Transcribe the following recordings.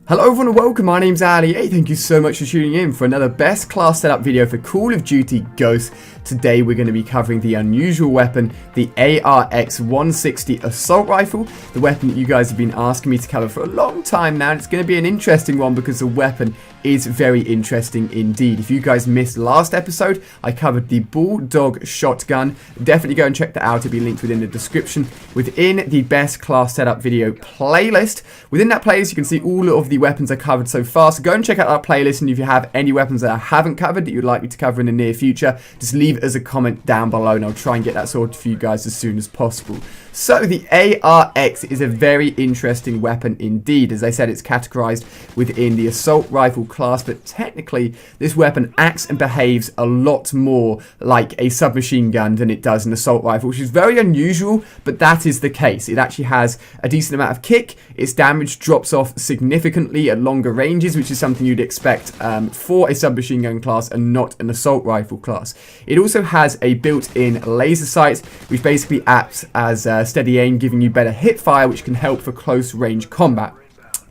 Hello everyone and welcome, my name's Ali. Hey, thank you so much for tuning in for another best class setup video for Call of Duty Ghosts. Today we're going to be covering the unusual weapon, the ARX 160 Assault Rifle, the weapon that you guys have been asking me to cover for a long time now, and it's going to be an interesting one because the weapon is very interesting indeed. If you guys missed last episode, I covered the Bulldog shotgun. Definitely go and check that out. It'll be linked within the description within the best class setup video playlist. Within that playlist, you can see all of the weapons I covered so far. So go and check out that playlist, and if you have any weapons that I haven't covered that you'd like me to cover in the near future, just leave it as a comment down below and I'll try and get that sorted for you guys as soon as possible. So the ARX is a very interesting weapon indeed. As I said, it's categorized within the assault rifle class, but technically this weapon acts and behaves a lot more like a submachine gun than it does an assault rifle, which is very unusual, but that is the case. It actually has a decent amount of kick. Its damage drops off significantly at longer ranges, which is something you'd expect for a submachine gun class and not an assault rifle class. It also has a built-in laser sight, which basically acts as steady aim, giving you better hip fire, which can help for close range combat.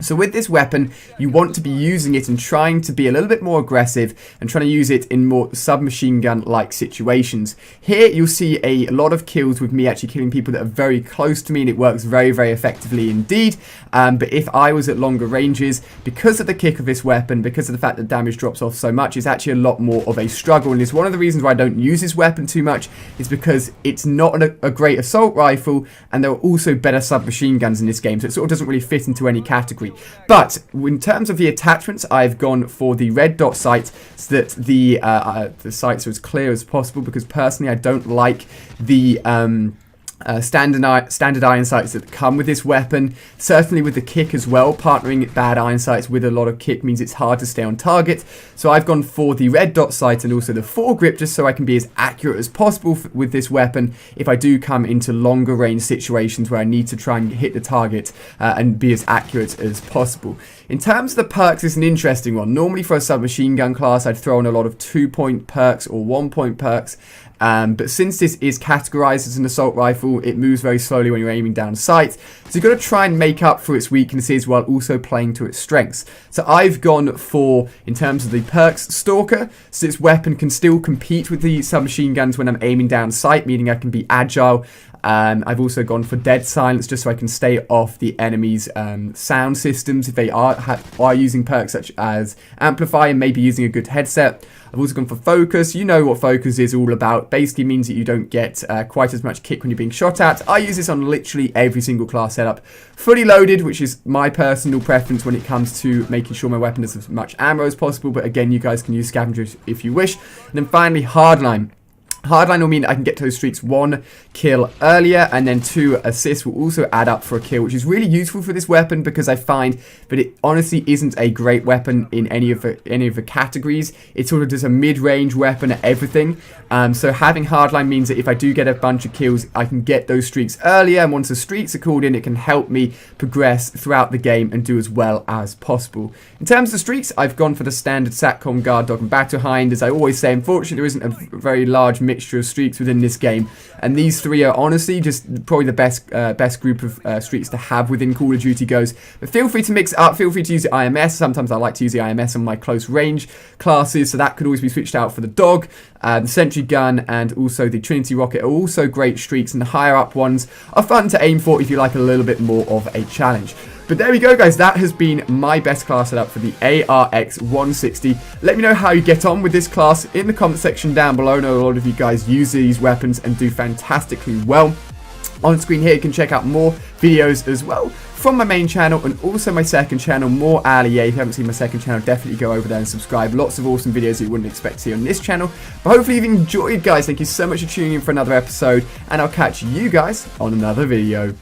So with this weapon, you want to be using it and trying to be a little bit more aggressive and trying to use it in more submachine gun-like situations. Here, you'll see a lot of kills with me actually killing people that are very close to me, and it works very, very effectively indeed. But if I was at longer ranges, because of the kick of this weapon, because of the fact that damage drops off so much, it's actually a lot more of a struggle. And it's one of the reasons why I don't use this weapon too much, is because it's not a great assault rifle, and there are also better submachine guns in this game, so it sort of doesn't really fit into any category. But in terms of the attachments, I've gone for the red dot sight so that the sights are as clear as possible, because personally I don't like the standard iron sights that come with this weapon. Certainly with the kick as well, partnering bad iron sights with a lot of kick means it's hard to stay on target. So I've gone for the red dot sight and also the foregrip, just so I can be as accurate as possible with this weapon if I do come into longer range situations where I need to try and hit the target and be as accurate as possible. In terms of the perks, it's an interesting one. Normally for a submachine gun class, I'd throw in a lot of 2-point perks or 1-point perks. But since this is categorized as an assault rifle, it moves very slowly when you're aiming down sight. So you've got to try and make up for its weaknesses while also playing to its strengths. So I've gone for, in terms of the perks, Stalker. So this weapon can still compete with the submachine guns when I'm aiming down sight, meaning I can be agile. I've also gone for Dead Silence, just so I can stay off the enemy's sound systems if they are using perks such as Amplify and maybe using a good headset. I've also gone for Focus. You know what Focus is all about. Basically means that you don't get quite as much kick when you're being shot at. I use this on literally every single class setup. Fully loaded, which is my personal preference when it comes to making sure my weapon has as much ammo as possible. But again, you guys can use Scavengers if you wish. And then finally, Hardline. Hardline will mean I can get to those streaks 1 kill earlier, and then 2 assists will also add up for a kill, which is really useful for this weapon because I find that it honestly isn't a great weapon in any of the categories. It's sort of just a mid-range weapon at everything. So having Hardline means that if I do get a bunch of kills, I can get those streaks earlier, and once the streaks are called in, it can help me progress throughout the game and do as well as possible. In terms of streaks, I've gone for the standard Satcom, Guard Dog and Battle Hind. As I always say, unfortunately there isn't a very large mixture of streaks within this game, and these three are honestly just probably the best group of streaks to have within Call of Duty Ghosts. But feel free to mix it up, feel free to use the IMS. Sometimes I like to use the IMS on my close range classes, so that could always be switched out for the Dog. The Sentry Gun and also the Trinity Rocket are also great streaks, and the higher up ones are fun to aim for if you like a little bit more of a challenge. But there we go, guys. That has been my best class setup for the ARX 160. Let me know how you get on with this class in the comment section down below. I know a lot of you guys use these weapons and do fantastically well. On screen here, you can check out more videos as well from my main channel and also my second channel, More Ali. If you haven't seen my second channel, definitely go over there and subscribe. Lots of awesome videos that you wouldn't expect to see on this channel. But hopefully you've enjoyed, guys. Thank you so much for tuning in for another episode, and I'll catch you guys on another video.